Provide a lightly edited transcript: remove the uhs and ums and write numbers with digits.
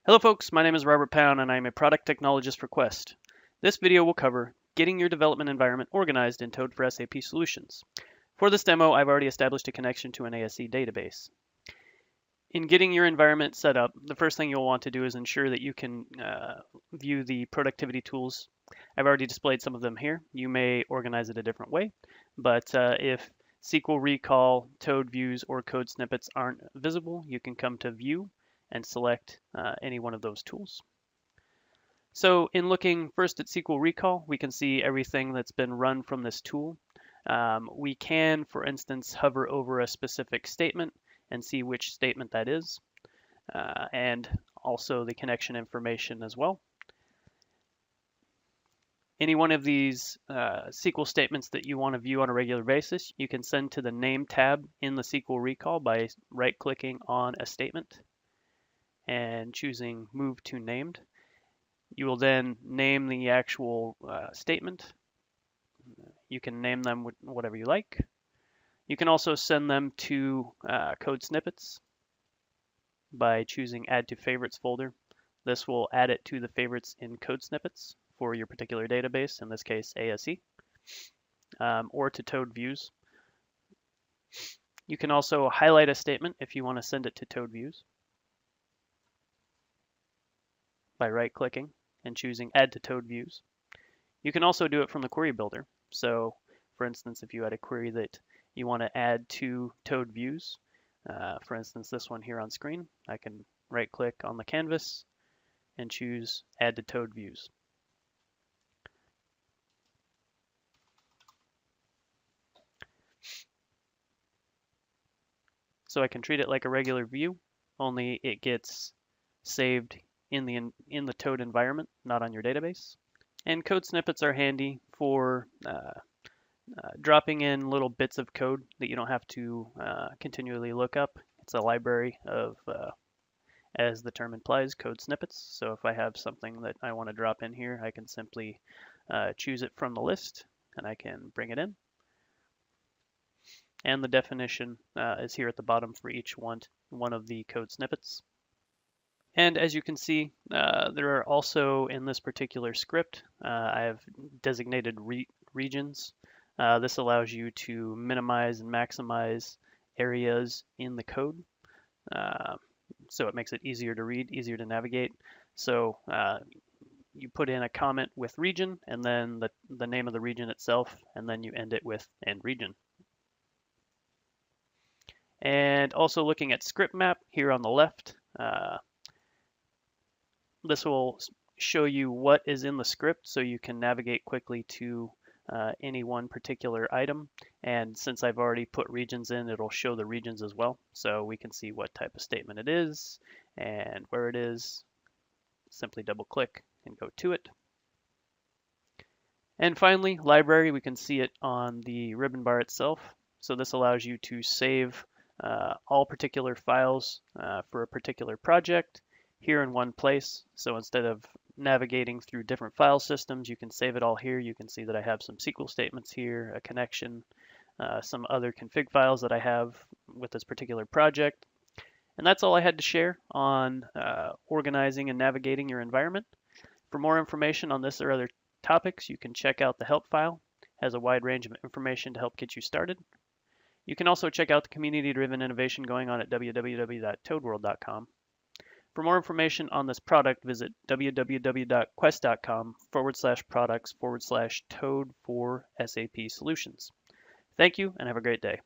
Hello folks, my name is Robert Pound and I am a product technologist for Quest. This video will cover getting your development environment organized in Toad for SAP Solutions. For this demo, I've already established a connection to an ASE database. In getting your environment set up, the first thing you'll want to do is ensure that you can view the productivity tools. I've already displayed some of them here. You may organize it a different way, but if SQL Recall, Toad Views, or Code Snippets aren't visible, you can come to View and select any one of those tools. So in looking first at SQL Recall, we can see everything that's been run from this tool. We can, for instance, hover over a specific statement and see which statement that is, and also the connection information as well. Any one of these SQL statements that you want to view on a regular basis, you can send to the Name tab in the SQL Recall by right-clicking on a statement and choosing Move to Named. You will then name the actual statement. You can name them whatever you like. You can also send them to Code Snippets by choosing Add to Favorites folder. This will add it to the favorites in Code Snippets for your particular database, in this case ASE, or to Toad Views. You can also highlight a statement if you want to send it to Toad Views by right-clicking and choosing Add to Toad Views. You can also do it from the query builder. So, for instance, if you had a query that you want to add to Toad Views, for instance, this one here on screen, I can right-click on the canvas and choose Add to Toad Views. So I can treat it like a regular view, only it gets saved in the Toad environment, not on your database. And code snippets are handy for dropping in little bits of code that you don't have to continually look up. It's a library of, as the term implies, code snippets. So if I have something that I want to drop in here, I can simply choose it from the list and I can bring it in. And the definition is here at the bottom for each one of the code snippets. And as you can see, there are also in this particular script, I have designated regions. This allows you to minimize and maximize areas in the code. So it makes it easier to read, easier to navigate. So you put in a comment with region and then the name of the region itself, and then you end it with end region. And also looking at script map here on the left, this will show you what is in the script so you can navigate quickly to any one particular item. And since I've already put regions in, it'll show the regions as well. So we can see what type of statement it is and where it is. Simply double click and go to it. And finally, library, we can see it on the ribbon bar itself. So this allows you to save all particular files for a particular project here in one place. So instead of navigating through different file systems, you can save it all here. You can see that I have some SQL statements here, a connection, some other config files that I have with this particular project. And that's all I had to share on organizing and navigating your environment. For more information on this or other topics, you can check out the help file. It has a wide range of information to help get you started. You can also check out the community-driven innovation going on at www.toadworld.com. For more information on this product, visit www.quest.com/products/Toad for SAP Solutions. Thank you and have a great day.